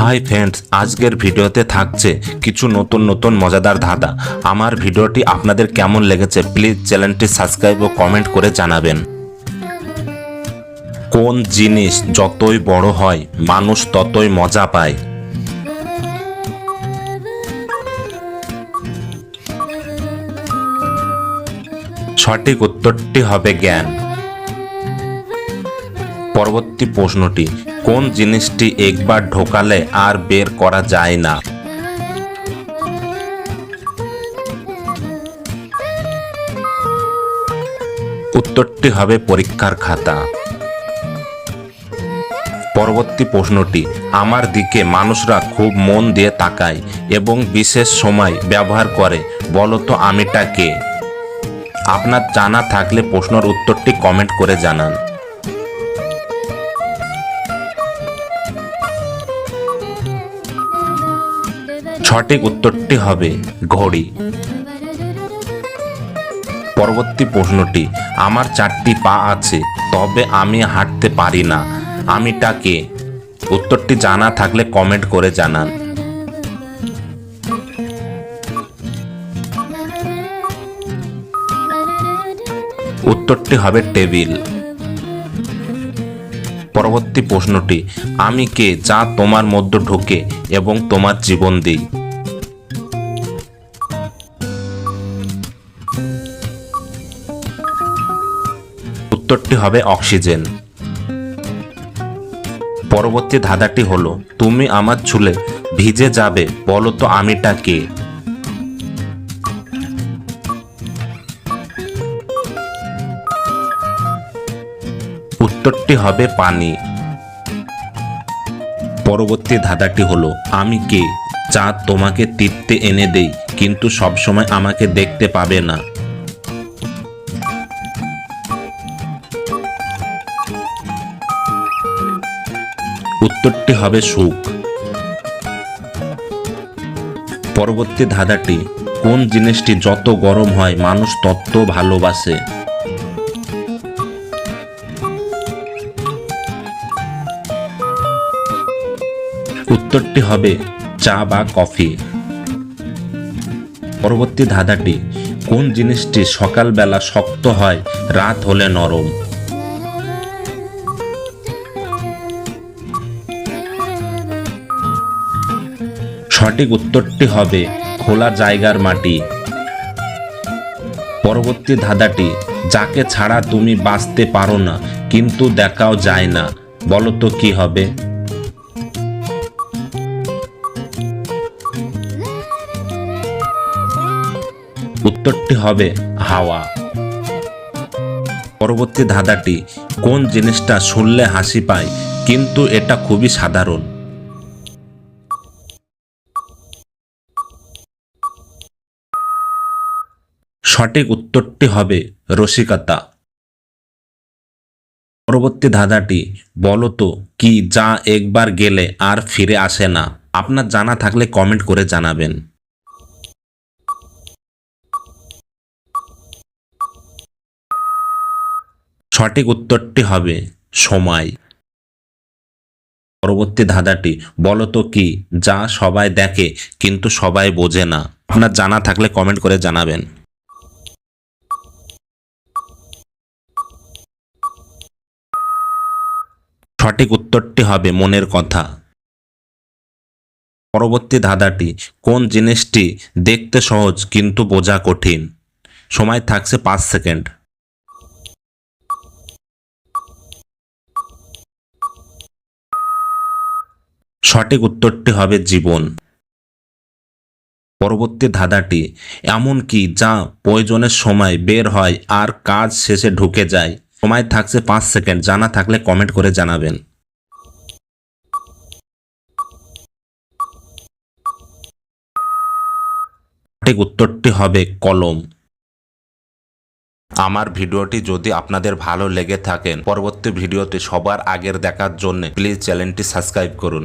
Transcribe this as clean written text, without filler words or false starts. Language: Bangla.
হাই ফ্রেন্ডস, আজকের ভিডিওতে থাকছে কিছু নতুন মজাদার ধাঁধা। আমার ভিডিওটি আপনাদের কেমন লেগেছে প্লিজ চ্যানেলটি সাবস্ক্রাইব ও কমেন্ট করে জানাবেন। কোন জিনিস যতই বড় হয় মানুষ ততই মজা পায়? সঠিক উত্তরটি হবে জ্ঞান। পরবর্তী প্রশ্নটি, কোন জিনিসটি একবার ঢোকালে আর বের করা যায় না? উত্তরটি হবে পরীক্ষার খাতা। পরবর্তী প্রশ্নটি, আমার দিকে মানুষরা খুব মন দিয়ে তাকায় এবং বিশেষ সময় ব্যবহার করে, বলো তো আমিটা কে? আপনার জানা থাকলে প্রশ্নের উত্তরটি কমেন্ট করে জানান। সঠিক উত্তরটি হবে ঘড়ি। পরবর্তী প্রশ্নটি, আমার 4টি পা আছে তবে আমি হাঁটতে পারি না, আমিটা কে? উত্তরটি জানা থাকলে কমেন্ট করে জানান। উত্তরটি হবে টেবিল। পরবর্তী প্রশ্নটি, আমি কে যা তোমার মধ্যে ঢোকে এবং তোমার জীবন দিই? উত্তরটি হবে অক্সিজেন। পরবর্তী ধাঁধাটি হলো, তুমি আমার চুলে ভিজে যাবে, বলো তো আমিটা কে? উত্তরটি হবে পানি। পরবর্তী ধাঁধাটি হলো, আমি কে যা তোমাকে তীর্থে এনে দেই কিন্তু সবসময় আমাকে দেখতে পাবে না? উত্তরটি হবে সুখ। পরবর্তী ধাঁধাটি, কোন জিনিসটি যত গরম হয় মানুষ তত ভালোবাসে? উত্তরটি হবে চা বা কফি। পরবর্তী ধাঁধাটি, কোন জিনিসটি সকালবেলা শক্ত হয় রাত হলে নরম? সঠিক উত্তরটি হবে খোলা জায়গার মাটি। পরবর্তী ধাঁধাটি, যাকে ছাড়া তুমি বাঁচতে পারো না কিন্তু দেখাও যায় না, বলো তো কি হবে? উত্তরটি হবে হাওয়া। পরবর্তী ধাঁধাটি, কোন জিনিসটা শুনলে হাসি পায় কিন্তু এটা খুবই সাধারণ? সঠিক উত্তরটি হবে রসিকতা। পরবর্তী ধাঁধাটি, বলো তো কি যা একবার গেলে আর ফিরে আসে না? আপনার জানা থাকলে কমেন্ট করে জানাবেন। সঠিক উত্তরটি হবে সময়। পরবর্তী ধাঁধাটি, বলো তো কি যা সবাই দেখে কিন্তু সবাই বোঝে না? আপনার জানা থাকলে কমেন্ট করে জানাবেন। সঠিক উত্তরটি হবে মনের কথা। পরবর্তী ধাঁধাটি, কোন জিনিসটি দেখতে সহজ কিন্তু বোঝা কঠিন? সময় থাকছে 5 সেকেন্ড। সঠিক উত্তরটি হবে জীবন। পরবর্তী ধাঁধাটি, এমন কি যা প্রয়োজনের সময় বের হয় আর কাজ শেষে ঢুকে যায়? সময় থাকছে 5 সেকেন্ড, জানা থাকলে কমেন্ট করে জানাবেন। সঠিক উত্তরটি হবে কলম। আমার ভিডিওটি যদি আপনাদের ভালো লেগে থাকেন, পরবর্তী ভিডিওটি সবার আগের দেখার জন্য প্লিজ চ্যানেলটি সাবস্ক্রাইব করুন।